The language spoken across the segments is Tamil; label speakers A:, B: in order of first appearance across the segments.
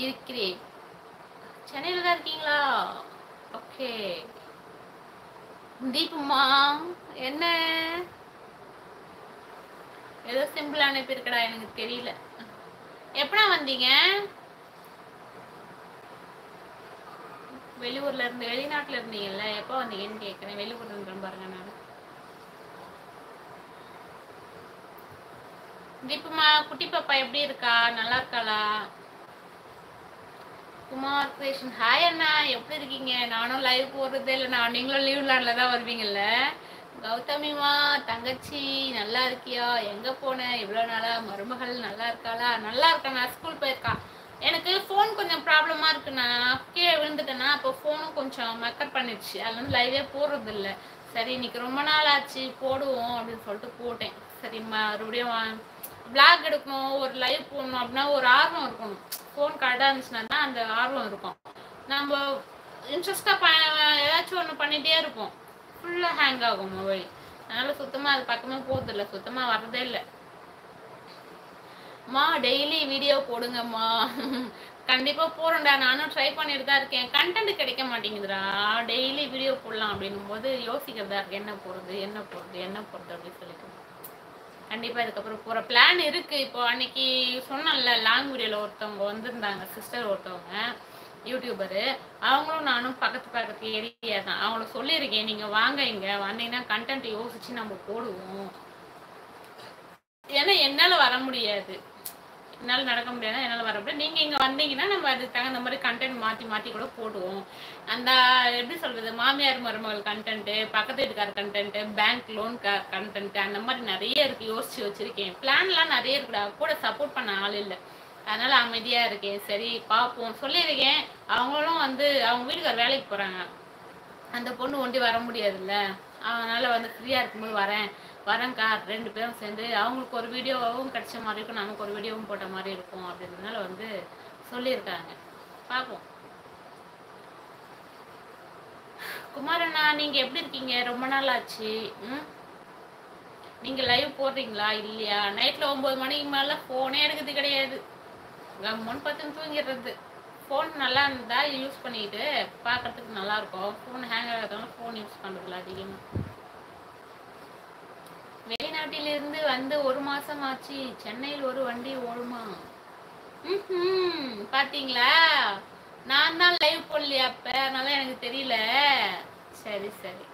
A: இருக்கிறேன். சென்னையில தான் இருக்கீங்களா? ஓகே. தீபம்மா என்ன ஏதோ சிம்பிள் அனுப்பியிருக்கடா, எனக்கு தெரியல. எப்படா வந்தீங்க? வெளியூர்ல இருந்து, வெளிநாட்டுல இருந்தீங்கல்ல, எப்போ வந்தீங்கன்னு கேட்குறேன். வெளியூர்ல இருந்தேன் பாருங்க. நான் தீபம்மா, குட்டி பாப்பா எப்படி இருக்கா? நல்லா இருக்காளா? குமார் கிருஷ்ணன், ஹாய் அண்ணா, எப்படி இருக்கீங்க? நானும் லைவ் போடுறதே இல்லை. நீங்களும் லீவ் நாள்ல தான் வருவீங்கல்ல. கௌதமிமா, தங்கச்சி நல்லா இருக்கியா? எங்க போன இவ்வளோ நாளா? மருமகள் நல்லா இருக்காளா? நல்லா இருக்கா, நான் ஸ்கூல் போயிருக்கா. எனக்கு ஃபோன் கொஞ்சம் ப்ராப்ளமா இருக்குண்ணா. கீழே விழுந்துட்டேன்னா அப்போ ஃபோனும் கொஞ்சம் மக்கர் பண்ணிடுச்சு. அது வந்து லைவே போடுறது இல்லை. சரி, இன்னைக்கு ரொம்ப நாள் ஆச்சு போடுவோம் அப்படின்னு சொல்லிட்டு போட்டேன். சரி, மறுபடியும் பிளாக் எடுக்கணும், ஒரு லைவ் போடணும் அப்படின்னா ஒரு ஆர்வம் இருக்கணும். ஃபோன் கரெக்டாக இருந்துச்சுன்னா தான் அந்த ஆர்வம் இருக்கும். நம்ம இன்ட்ரெஸ்டாக ஏதாச்சும் ஒன்று பண்ணிகிட்டே இருப்போம். ஃபுல்லாக ஹேங் ஆகும் மொபைல். அதனால சுத்தமாக அது பக்கமே போகிறதில்ல, சுத்தமாக வர்றதே இல்லை. மா டெய்லி வீடியோ போடுங்கம்மா. கண்டிப்பா போறேன்டா, நானும் ட்ரை பண்ணிட்டு தான் இருக்கேன். கண்டென்ட் கிடைக்க மாட்டேங்குதுடா. டெய்லி வீடியோ போடலாம் அப்படின்னும் போது யோசிக்கிறதா இருக்கு, என்ன போடுறது என்ன போடுறது என்ன போடுறது அப்படின்னு சொல்லிட்டு. கண்டிப்பா இதுக்கப்புறம் போற பிளான் இருக்கு. இப்போ அன்னைக்கு சொன்னேன்ல, லாங் வீடியோல ஒருத்தவங்க வந்திருந்தாங்க, சிஸ்டர் ஒருத்தவங்க யூடியூபரு. அவங்களும் நானும் பக்கத்து ஏரியா தான். அவங்கள சொல்லியிருக்கேன், நீங்க வாங்க, இங்க வந்தீங்கன்னா கண்டென்ட் யோசிச்சு நம்ம போடுவோம். ஏன்னா என்னால வர முடியாது, என்னால் நடக்க முடியாது, என்னால் வர முடியாது. நீங்கள் இங்கே வந்தீங்கன்னா நம்ம அதுக்கு தகுந்த மாதிரி கண்டென்ட் மாற்றி மாற்றி கூட போடுவோம். அந்த எப்படி சொல்கிறது, மாமியார் மருமகள் கண்டென்ட்டு, பக்கத்து வீட்டுக்கார கண்டென்ட்டு, பேங்க் லோன் கண்டென்ட்டு, அந்த மாதிரி நிறைய இருக்குது. யோசிச்சு வச்சுருக்கேன். பிளான்லாம் நிறைய இருக்குடா, கூட சப்போர்ட் பண்ண ஆள் இல்லை. அதனால் அமைதியாக இருக்கேன். சரி பார்ப்போம் சொல்லியிருக்கேன். அவங்களும் வந்து அவங்க வீட்டுக்கார வேலைக்கு போகிறாங்க. அந்த பொண்ணு ஒண்டி வர முடியாதுல்ல, அதனால் வந்து ஃப்ரீயாக இருக்கும்போது வரேன்க்கா, 2 பேரும் சேர்ந்து அவங்களுக்கு ஒரு வீடியோவும் கிடைச்ச மாதிரி இருக்கும், நமக்கு ஒரு வீடியோவும் போட்ட மாதிரி இருக்கும் அப்படின்றதுனால வந்து சொல்லியிருக்காங்க. பார்ப்போம். குமாரண்ணா, நீங்கள் எப்படி இருக்கீங்க? ரொம்ப நாள் ஆச்சு. நீங்கள் லைவ் போடுறீங்களா இல்லையா? நைட்டில் 9 மணிக்கு மேலே ஃபோனே எடுக்கிறது கிடையாது. கம்முன்னு பார்த்து தூங்கிடுறது. ஃபோன் நல்லா இருந்தால் யூஸ் பண்ணிட்டு பார்க்கறதுக்கு நல்லாயிருக்கும். ஃபோன் ஹேங் ஆகிறதுனால ஃபோன் யூஸ் பண்ணுறதில்ல அதிகமாக. வெளிநாட்டிலிருந்து வந்து 1 மாசம் ஆச்சு. சென்னையில் ஒரு வண்டி ஓடுமா? பாத்தீங்களா, நான் தான் லைவ் போடலையா அப்ப, அதனால எனக்கு தெரியல. சரி சரி,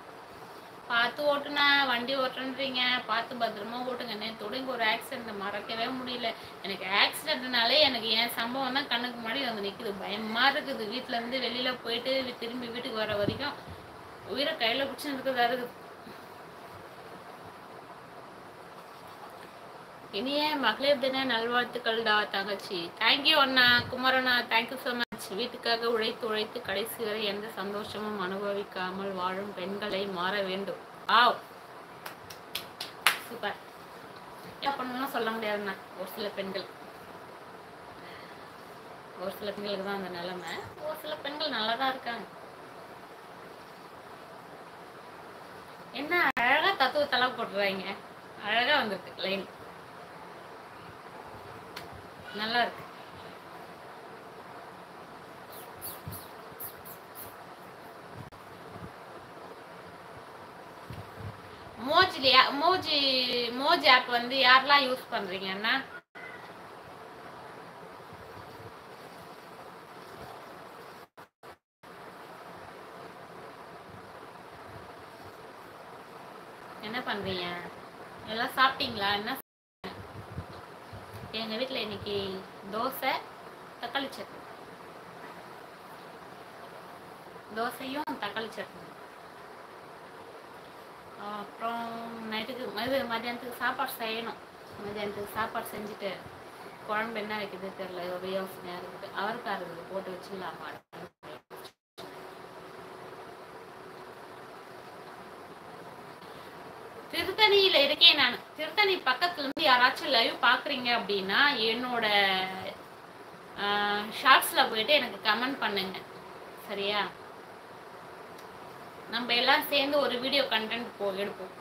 A: பார்த்து ஓட்டுனா. வண்டி ஓட்டுறீங்க, பார்த்து பத்திரமா ஓட்டுங்க. நேற்று இங்கே ஒரு ஆக்சிடென்ட் மறக்கவே முடியல. எனக்கு ஆக்சிடென்ட்னாலே எனக்கு என் சம்பவம் தான் கண்ணுக்கு முன்னாடி வந்து நிற்குது. பயமா இருக்குது. வீட்டுல இருந்து வெளியில போயிட்டு திரும்பி வீட்டுக்கு வர வரைக்கும் உயிரை கையில பிடிச்சி இருக்கிறதா இருக்குது. இனிய மகளிர் தின நல்வாழ்த்துக்கள்டா தங்கச்சி. தேங்க்யூ அண்ணா. குமரண்ணா, தேங்க்யூ ஸோ மச். வீட்டுக்காக உழைத்து உழைத்து கடைசி வரை எந்த சந்தோஷமும் அனுபவிக்காமல் வாழும் பெண்களை மாற வேண்டும். ஆவ், சூப்பர். என்ன பண்ணணும் சொல்ல முடியாதுண்ணா. ஒரு சில பெண்களுக்கு தான் அந்த நிலைமை. ஒரு சில பெண்கள் நல்லா தான் இருக்காங்க. என்ன அழகா தத்துவத்தெல்லாம் போட்டுறாங்க. அழகா வந்துருக்கு லைன், நல்லா இருக்கு. மோஜி ஆப் வந்து யாரெல்லாம் யூஸ் பண்றீங்கன்னா, என்ன பண்றீங்க? எல்லாம் சாப்பிட்டீங்களா? என்ன? எங்க வீட்டில் இன்னைக்கு தோசை தக்காளி சட்னி. தோசையும் தக்காளி சட்னி. அப்புறம் நைட்டுக்கு மதியானத்துக்கு சாப்பாடு செய்யணும். மதியானத்துக்கு சாப்பாடு செஞ்சுட்டு குழம்பு என்ன வைக்கிறது தெரியல, ஒரு யோசனையாக இருக்குது. அவருக்காக இருக்குது, போட்டு வச்சுக்கலாமா. திருத்தணியில இருக்கேன் நான். திருத்தணி பக்கத்துல இருந்து யாராச்சும் லைவ் பாக்குறீங்க அப்படின்னா என்னோட ஷார்ட்ஸ்ல போயிட்டு எனக்கு கமெண்ட் பண்ணுங்க, சரியா? நம்ம எல்லாம் சேர்ந்து ஒரு வீடியோ கண்டென்ட் எடுப்போம்.